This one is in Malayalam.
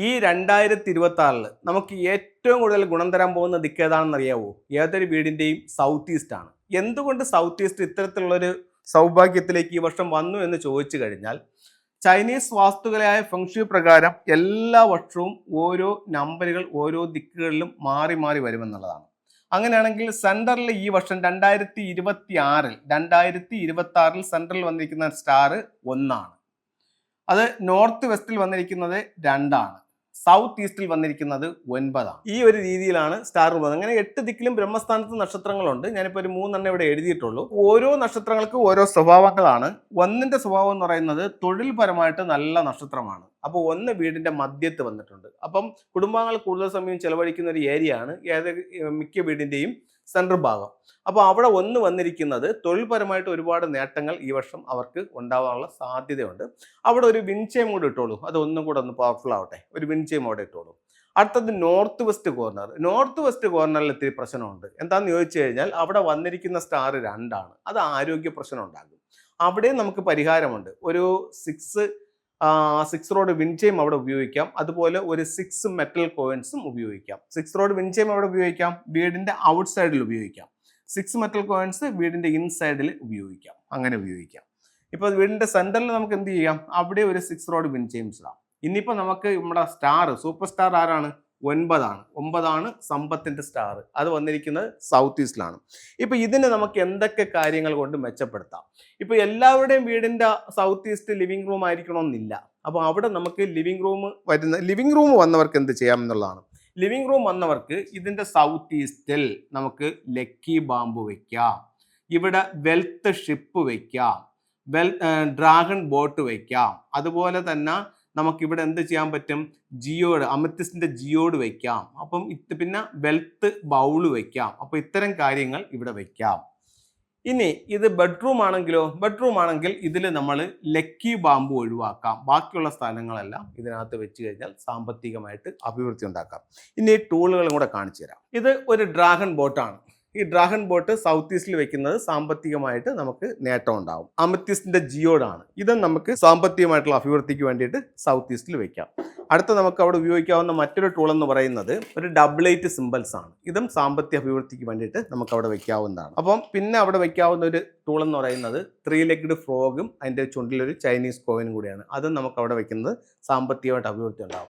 ഈ 2026 നമുക്ക് ഏറ്റവും കൂടുതൽ ഗുണം തരാൻ പോകുന്ന ദിക്ക് ഏതാണെന്ന് അറിയാവോ? ഏതൊരു വീടിന്റെയും സൗത്ത് ഈസ്റ്റ് ആണ്. എന്തുകൊണ്ട് സൗത്ത് ഈസ്റ്റ് ഇത്തരത്തിലുള്ളൊരു സൗഭാഗ്യത്തിലേക്ക് ഈ വർഷം വന്നു എന്ന് ചോദിച്ചു കഴിഞ്ഞാൽ, ചൈനീസ് വാസ്തുകലയായ ഫെങ്ഷു പ്രകാരം എല്ലാ വർഷവും ഓരോ നമ്പറുകൾ ഓരോ ദിക്കുകളിലും മാറി മാറി വരുമെന്നുള്ളതാണ്. അങ്ങനെയാണെങ്കിൽ സെൻട്രലിൽ ഈ വർഷം 2026 സെൻട്രലിൽ വന്നിരിക്കുന്ന സ്റ്റാർ 1 ആണ്. അത് നോർത്ത് വെസ്റ്റിൽ വന്നിരിക്കുന്നത് 2 ആണ്. സൗത്ത് ഈസ്റ്റിൽ വന്നിരിക്കുന്നത് 9 ആണ്. ഈ ഒരു രീതിയിലാണ് സ്റ്റാർ ഉള്ളത്. അങ്ങനെ 8 ദിക്കിലും ബ്രഹ്മസ്ഥാനത്ത് നക്ഷത്രങ്ങളുണ്ട്. ഞാനിപ്പോൾ ഒരു 3 ഇവിടെ എഴുതിയിട്ടുള്ളൂ. ഓരോ നക്ഷത്രങ്ങൾക്കും ഓരോ സ്വഭാവങ്ങളാണ്. 1ന്റെ സ്വഭാവം എന്ന് പറയുന്നത് തൊഴിൽപരമായിട്ട് നല്ല നക്ഷത്രമാണ്. അപ്പോൾ 1 വീടിന്റെ മധ്യത്ത് വന്നിട്ടുണ്ട്. അപ്പം കുടുംബാംഗങ്ങൾ കൂടുതൽ സമയം ചെലവഴിക്കുന്ന ഒരു ഏരിയ ആണ് മിക്ക വീടിന്റെയും സെൻട്രൽ ഭാഗം. അപ്പോൾ അവിടെ 1 വന്നിരിക്കുന്നത് തൊഴിൽപരമായിട്ട് ഒരുപാട് നേട്ടങ്ങൾ ഈ വർഷം അവർക്ക് ഉണ്ടാവാനുള്ള സാധ്യതയുണ്ട്. അവിടെ ഒരു വിൻചെയിം കൂടെ ഇട്ടോളൂ. അത് ഒന്നും കൂടെ ഒന്ന് പവർഫുൾ ആവട്ടെ. ഒരു വിൻചെയിം അവിടെ ഇട്ടോളൂ. അടുത്തത് north west corner. North west കോർണറിൽ ഇത്തിരി പ്രശ്നമുണ്ട്. എന്താണെന്ന് ചോദിച്ചു കഴിഞ്ഞാൽ അവിടെ വന്നിരിക്കുന്ന സ്റ്റാർ 2 ആണ്. അത് ആരോഗ്യ പ്രശ്നം ഉണ്ടാകും. അവിടെ നമുക്ക് പരിഹാരമുണ്ട്. ഒരു 6 റോഡ് വിൻചെയിം അവിടെ ഉപയോഗിക്കാം. അതുപോലെ ഒരു 6 മെറ്റൽ കോയിൻസും ഉപയോഗിക്കാം. 6 റോഡ് വിൻചെയിം അവിടെ ഉപയോഗിക്കാം. വീടിന്റെ ഔട്ട് സൈഡിൽ ഉപയോഗിക്കാം. 6 മെറ്റൽ കോയിൻസ് വീടിന്റെ ഇൻസൈഡിൽ ഉപയോഗിക്കാം. അങ്ങനെ ഉപയോഗിക്കാം. ഇപ്പോൾ വീടിന്റെ സെന്ററിൽ നമുക്ക് എന്ത് ചെയ്യാം? അവിടെ ഒരു 6 റോഡ് വിൻചെയിംസ് ഇടാം. ഇനിയിപ്പോൾ നമുക്ക് നമ്മുടെ സൂപ്പർ സ്റ്റാർ ആരാണ്? 9 ആണ്. 9 സമ്പത്തിന്റെ സ്റ്റാർ. അത് വന്നിരിക്കുന്നത് സൗത്ത് ഈസ്റ്റിലാണ്. ഇപ്പൊ ഇതിന് നമുക്ക് എന്തൊക്കെ കാര്യങ്ങൾ കൊണ്ട് മെച്ചപ്പെടുത്താം? ഇപ്പൊ എല്ലാവരുടെയും വീടിന്റെ സൗത്ത് ഈസ്റ്റ് ലിവിംഗ് റൂം ആയിരിക്കണമെന്നില്ല. അപ്പോൾ അവിടെ നമുക്ക് ലിവിംഗ് റൂം വന്നവർക്ക് എന്ത് ചെയ്യാം എന്നുള്ളതാണ്. ലിവിംഗ് റൂം വന്നവർക്ക് ഇതിന്റെ സൗത്ത് ഈസ്റ്റിൽ നമുക്ക് ലക്കി ബാമ്പു വെക്കാം. ഇവിടെ വെൽത്ത് ഷിപ്പ് വെക്കാം. ഡ്രാഗൺ ബോട്ട് വെക്കാം. അതുപോലെ തന്നെ നമുക്കിവിടെ എന്ത് ചെയ്യാൻ പറ്റും? അമത്തിസ്റ്റിന്റെ ജിയോഡ് വെക്കാം. അപ്പം പിന്നെ വെൽത്ത് ബൗള് വെക്കാം. അപ്പൊ ഇത്തരം കാര്യങ്ങൾ ഇവിടെ വെക്കാം. ഇനി ഇത് ബെഡ്റൂം ആണെങ്കിൽ ഇതിൽ നമ്മൾ ലക്കി ബാമ്പു ഒഴിവാക്കാം. ബാക്കിയുള്ള സ്ഥലങ്ങളെല്ലാം ഇതിനകത്ത് വെച്ച് കഴിഞ്ഞാൽ സാമ്പത്തികമായിട്ട് അഭിവൃദ്ധി ഉണ്ടാക്കാം. ഇനി ഈ ടൂളുകളും കൂടെ കാണിച്ചു തരാം. ഇത് ഒരു ഡ്രാഗൺ ബോട്ടാണ്. ഈ ഡ്രാഗൺ ബോട്ട് സൗത്ത് ഈസ്റ്റിൽ വെക്കുന്നത് സാമ്പത്തികമായിട്ട് നമുക്ക് നേട്ടം ഉണ്ടാവും. അമത്തിസ്റ്റിന്റെ ജിയോഡാണ്. ഇത് നമുക്ക് സാമ്പത്തികമായിട്ടുള്ള അഭിവൃദ്ധിക്ക് വേണ്ടിയിട്ട് സൗത്ത് ഈസ്റ്റിൽ വെക്കാം. അടുത്ത നമുക്ക് അവിടെ ഉപയോഗിക്കാവുന്ന മറ്റൊരു ടൂൾ എന്ന് പറയുന്നത് ഒരു 88 സിമ്പിൾസ് ആണ്. ഇതും സാമ്പത്തിക അഭിവൃദ്ധിക്ക് വേണ്ടിയിട്ട് നമുക്ക് അവിടെ വെക്കാവുന്നതാണ്. അപ്പം പിന്നെ അവിടെ വെക്കാവുന്ന ഒരു ടൂൾ എന്ന് പറയുന്നത് 3 ലെഗ്ഡ് ഫ്രോഗും അതിൻ്റെ ചുണ്ടിലൊരു ചൈനീസ് കോയിനും കൂടിയാണ്. അതും നമുക്ക് അവിടെ വെക്കുന്നത് സാമ്പത്തികമായിട്ട് അഭിവൃദ്ധി ഉണ്ടാവും.